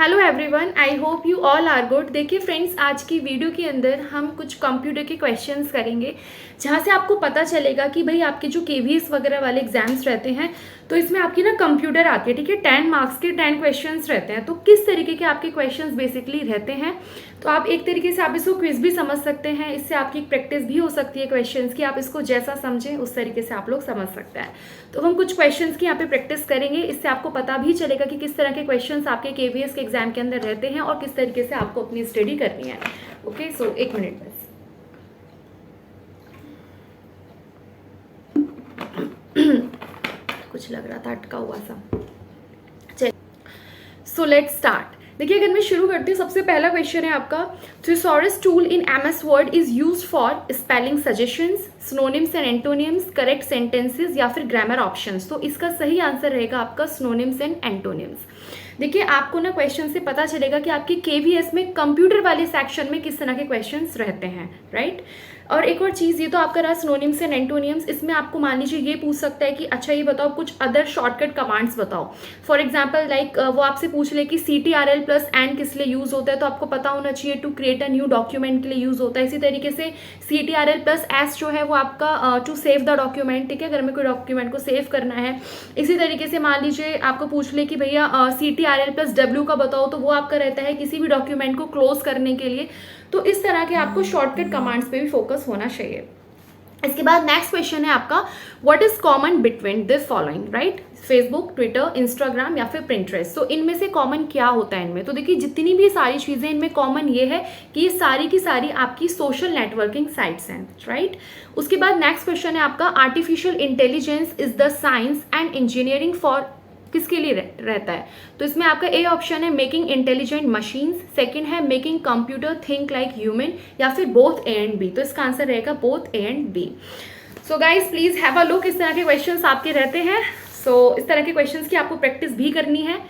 Hello everyone, I hope you all are good. देखिए friends, आज की वीडियो के अंदर हम कुछ कंप्यूटर के क्वेश्चंस करेंगे जहाँ से आपको पता चलेगा कि भाई आपके जो केवीएस वगैरह वाले एग्जाम्स रहते हैं तो इसमें आपकी ना कंप्यूटर आती है, ठीक है। 10 मार्क्स के 10 क्वेश्चंस रहते हैं, तो किस तरीके के आपके क्वेश्चंस बेसिकली रहते हैं। तो आप एक तरीके से आप इसको क्विज भी समझ सकते हैं, इससे आपकी प्रैक्टिस भी हो सकती है क्वेश्चंस की। आप इसको जैसा समझें उस तरीके से आप लोग समझ सकते हैं। तो हम कुछ क्वेश्चंस की यहाँ पे प्रैक्टिस करेंगे, इससे आपको पता भी चलेगा कि किस तरह के क्वेश्चंस आपके केवीएस के एग्जाम के अंदर रहते हैं और किस तरीके से आपको अपनी स्टडी करनी है। ओके, सो एक मिनट बस। कुछ लग रहा था अटका हुआ सा। चलिए, सो लेट्स स्टार्ट। देखिए, अगर मैं शुरू करती हूँ, सबसे पहला क्वेश्चन है आपका, thesaurus tool in MS word is used for spelling suggestions, synonyms and antonyms, correct sentences या फिर ग्रामर ऑप्शंस। तो इसका सही आंसर रहेगा आपका सिनोनिम्स एंड एंटोनिम्स। देखिए, आपको ना क्वेश्चन से पता चलेगा कि आपके केवीएस में कंप्यूटर वाले सेक्शन में किस तरह के क्वेश्चंस रहते हैं, राइट। और एक और चीज़, ये तो आपका रहा सिनोनिम्स एंड एंटोनिम्स। इसमें आपको मान लीजिए ये पूछ सकता है कि अच्छा ये बताओ कुछ अदर शॉर्टकट कमांड्स बताओ। फॉर एग्जांपल लाइक वो आपसे पूछ ले कि CTRL प्लस एंड किस लिए यूज़ होता है, तो आपको पता होना चाहिए to create a new document के लिए यूज़ होता है। इसी तरीके से CTRL प्लस एस जो है वो आपका टू सेव द डॉक्यूमेंट, ठीक है, अगर हमें कोई डॉक्यूमेंट को सेव करना है। इसी तरीके से मान लीजिए आपको पूछ ले कि भैया CTRL प्लस W का बताओ, तो वो आपका रहता है किसी भी डॉक्यूमेंट को क्लोज करने के लिए। तो इस तरह के आपको शॉर्टकट कमांड्स पे भी फोकस होना चाहिए। इसके बाद नेक्स्ट क्वेश्चन है आपका, what is common between this following, right. Facebook, Twitter, Instagram या फिर प्रिंटरेस्ट। तो इनमें से कॉमन क्या होता है इनमें। तो देखिए, जितनी भी सारी चीज़ें इनमें कॉमन ये है कि ये सारी की सारी आपकी सोशल नेटवर्किंग साइट्स हैं, राइट। उसके बाद नेक्स्ट क्वेश्चन है आपका, artificial intelligence is the science and engineering for किसके लिए रहता है। तो इसमें आपका ए ऑप्शन है मेकिंग इंटेलिजेंट मशीन्स, सेकंड है making computer think like human, या फिर बोथ ए एंड बी। तो इसका आंसर रहेगा both A and B. So guys please have a look, इस तरह के क्वेश्चंस आपके रहते हैं। सो इस तरह के क्वेश्चंस की आपको प्रैक्टिस भी करनी है।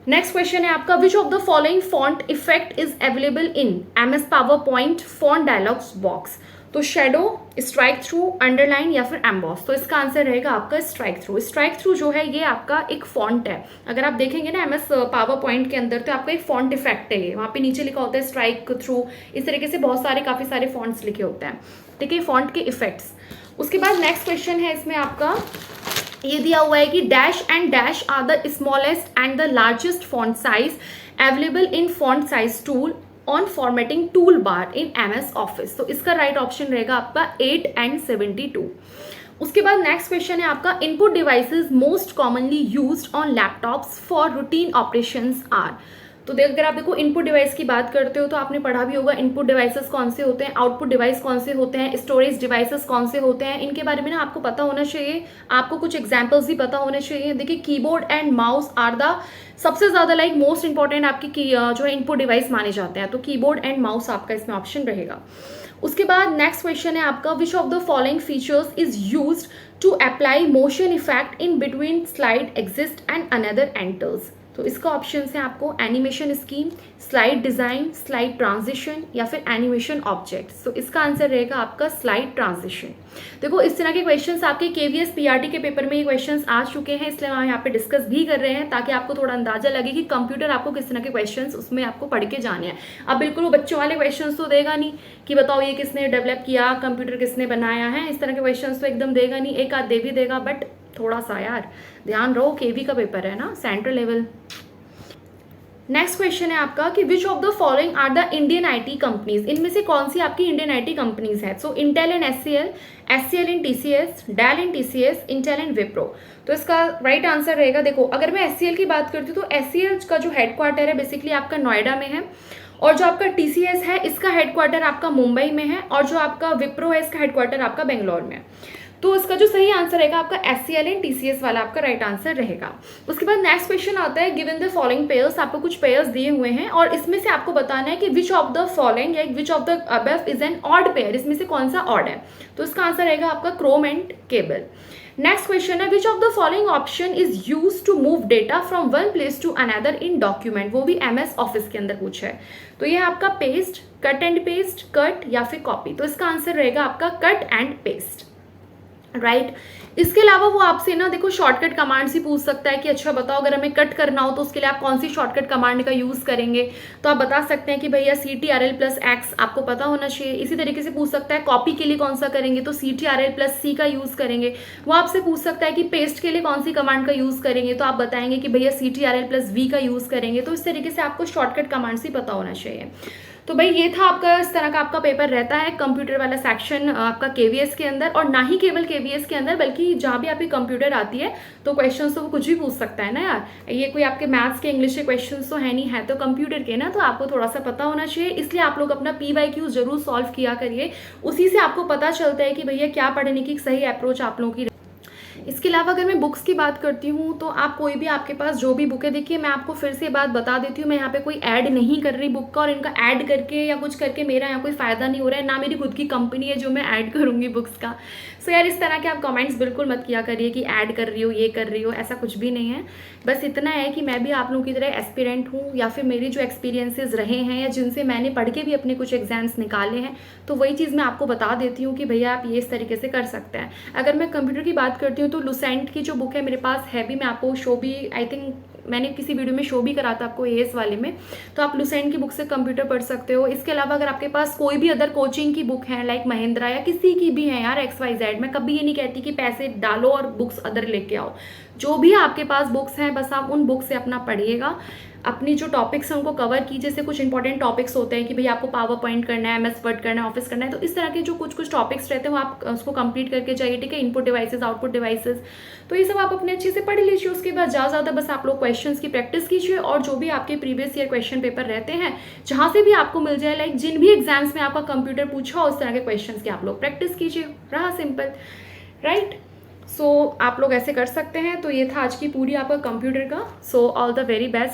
नेक्स्ट क्वेश्चन है आपका, which of the following font effect is available in MS PowerPoint font dialogues box. तो शेडो, स्ट्राइक थ्रू, अंडरलाइन या फिर एम्बॉस। तो इसका आंसर रहेगा आपका स्ट्राइक थ्रू। स्ट्राइक थ्रू जो है ये आपका एक फॉन्ट है। अगर आप देखेंगे ना MS PowerPoint के अंदर, तो आपका एक फॉन्ट इफेक्ट है ये। वहाँ पे नीचे लिखा होता है स्ट्राइक थ्रू, इस तरीके से बहुत सारे काफ़ी सारे फॉन्ट्स लिखे होते हैं, ठीक है, फॉन्ट के इफेक्ट्स। उसके बाद नेक्स्ट क्वेश्चन है, इसमें आपका ये दिया हुआ है कि dash and dash are the smallest and the largest font size available in font size tool on formatting tool bar in MS office. तो इसका राइट ऑप्शन रहेगा आपका 8 and 72। उसके बाद नेक्स्ट क्वेश्चन है आपका, input devices most commonly used on laptops for routine operations are. तो अगर आप देखो इनपुट डिवाइस की बात करते हो तो आपने पढ़ा भी होगा इनपुट डिवाइसेस कौन से होते हैं, आउटपुट डिवाइस कौन से होते हैं, स्टोरेज डिवाइसेस कौन से होते हैं। इनके बारे में ना आपको पता होना चाहिए, आपको कुछ एग्जांपल्स भी पता होने चाहिए। देखिए, keyboard and mouse are the सबसे ज़्यादा लाइक मोस्ट इंपॉर्टेंट आपकी जो है इनपुट डिवाइस माने जाते हैं। तो कीबोर्ड एंड माउस आपका इसमें ऑप्शन रहेगा। उसके बाद नेक्स्ट क्वेश्चन है आपका, which of the following features is used to apply motion effect in between slide exist and another enters. तो इसका ऑप्शन है आपको animation scheme, slide design, slide transition या फिर एनिमेशन ऑब्जेक्ट्स। तो इसका आंसर रहेगा आपका स्लाइड ट्रांजिशन। देखो, इस तरह के क्वेश्चंस आपके KVS PRT के पेपर में ये क्वेश्चंस आ चुके हैं, इसलिए हम यहाँ पे डिस्कस भी कर रहे हैं ताकि आपको थोड़ा अंदाजा लगे कि कंप्यूटर आपको किस तरह के क्वेश्चंस उसमें आपको पढ़ के जाने हैं। अब बिल्कुल वो बच्चों वाले क्वेश्चंस तो देगा नहीं कि बताओ ये किसने डेवलप किया, कंप्यूटर किसने बनाया है, इस तरह के क्वेश्चंस तो एकदम देगा नहीं। एक आध दे भी देगा, बट थोड़ा सा यार ध्यान रहो, KV का पेपर है ना, सेंट्रल लेवल। नेक्स्ट क्वेश्चन है आपका कि which of the following are the Indian IT companies. इनमें से कौन सी आपकी इंडियन IT कंपनीज है। So Intel and SCL, SCL and TCS, Dell and TCS, Intel and Wipro. तो इसका राइट आंसर रहेगा, देखो अगर मैं SCL की बात करती हूँ तो SCL का जो हेडक्वार्टर है बेसिकली आपका नोएडा में है, और जो आपका TCS है इसका हेडक्वार्टर आपका मुंबई में है, और जो आपका विप्रो है इसका हेडक्वार्टर आपका बेंगलोर में है। तो इसका जो सही आंसर रहेगा आपका SCL एंड TCS वाला आपका राइट आंसर रहेगा। उसके बाद नेक्स्ट क्वेश्चन आता है, गिवन द फॉलोइंग पेयर्स। आपको कुछ पेयर्स दिए हुए हैं और इसमें से आपको बताना है कि विच ऑफ द फॉलोइंग या विच of the above is an odd pair. इसमें से कौन सा ऑड है। तो इसका आंसर रहेगा आपका Chrome and cable. Next question है, which of the following option is use to move data from one place to another in document. वो भी MS ऑफिस के अंदर पूछा है। तो ये आपका paste, cut and paste, cut या फिर कॉपी। तो इसका आंसर रहेगा आपका कट एंड पेस्ट, राइट। इसके अलावा वो आपसे ना देखो शॉर्टकट कमांड्स ही पूछ सकता है कि अच्छा बताओ अगर हमें कट करना हो तो उसके लिए आप कौन सी शॉर्टकट कमांड का यूज़ करेंगे, तो आप बता सकते हैं कि भैया CTRL+X आपको पता होना चाहिए। इसी तरीके से पूछ सकता है कॉपी के लिए कौन सा करेंगे, तो CTRL+C का यूज़ करेंगे। वो आपसे पूछ सकता है कि पेस्ट के लिए कौन सी कमांड का यूज़ करेंगे, तो आप बताएंगे कि भैया CTRL+V का यूज़ करेंगे। तो इस तरीके से आपको शॉर्टकट कमांड्स ही पता होना चाहिए। तो भाई ये था आपका, इस तरह का आपका पेपर रहता है कंप्यूटर वाला सेक्शन आपका KVS के अंदर। और ना ही केवल KVS के अंदर बल्कि जहाँ भी आपकी कंप्यूटर आती है तो क्वेश्चंस तो वो कुछ भी पूछ सकता है ना यार, ये कोई आपके मैथ्स के इंग्लिश के क्वेश्चंस तो है नहीं, है तो कंप्यूटर के ना, तो आपको थोड़ा सा पता होना चाहिए। इसलिए आप लोग अपना PYQ जरूर सॉल्व किया करिए, उसी से आपको पता चलता है कि भैया क्या पढ़ने की सही अप्रोच आप लोगों की। इसके अलावा अगर मैं बुक्स की बात करती हूँ तो आप कोई भी आपके पास जो भी बुक है, देखिए मैं आपको फिर से बात बता देती हूँ, मैं यहाँ पे कोई ऐड नहीं कर रही बुक का, और इनका ऐड करके या कुछ करके मेरा यहाँ कोई फ़ायदा नहीं हो रहा है, ना मेरी खुद की कंपनी है जो मैं ऐड करूँगी बुक्स का। सो यार इस तरह के आप कमेंट्स बिल्कुल मत किया करिए कि ऐड कर रही हो, ये कर रही हो, ऐसा कुछ भी नहीं है। बस इतना है कि मैं भी आप लोगों की तरह एस्पिरेंट हूँ, या फिर मेरी जो एक्सपीरियंसेस रहे हैं या जिनसे मैंने पढ़ के भी अपने कुछ एग्जाम्स निकाले हैं, तो वही चीज़ मैं आपको बता देती हूँ कि भैया आप ये इस तरीके से कर सकते हैं। अगर मैं कंप्यूटर की बात करती हूँ तो लुसेंट की जो बुक है मेरे पास है भी, मैं आपको शो भी, आई थिंक मैंने किसी वीडियो में शो भी करा था आपको AS वाले में, तो आप लुसेंट की बुक से कंप्यूटर पढ़ सकते हो। इसके अलावा अगर आपके पास कोई भी अदर कोचिंग की बुक है लाइक महिंद्रा या किसी की भी है यार XYZ, मैं कभी ये नहीं कहती कि पैसे डालो और बुक्स अदर लेके आओ, जो भी आपके पास बुक्स हैं बस आप उन बुक से अपना पढ़िएगा, अपनी जो टॉपिक्स हैं उनको कवर कीजिए। जैसे कुछ इंपॉर्टेंट टॉपिक्स होते हैं कि भैया आपको पावर पॉइंट करना है, MS वर्ड करना है, ऑफिस करना है, तो इस तरह के जो कुछ टॉपिक्स रहते हैं वो आप उसको कंप्लीट करके जाइए, ठीक है। इनपुट डिवाइसेस, आउटपुट डिवाइसेस, तो ये सब आप अपने अच्छे से पढ़ लीजिए। उसके बाद ज़्यादा बस आप लोग क्वेश्चंस की प्रैक्टिस कीजिए, और जो भी आपके प्रीवियस ईयर क्वेश्चन पेपर रहते हैं जहाँ से भी आपको मिल जाए, लाइक जिन भी एग्जाम्स में आपका कंप्यूटर पूछा हो उस तरह के क्वेश्चंस की आप लोग प्रैक्टिस कीजिए, रहा सिंपल, राइट। सो आप लोग ऐसे कर सकते हैं। तो ये था आज की पूरी आपका कंप्यूटर का। So all the very best.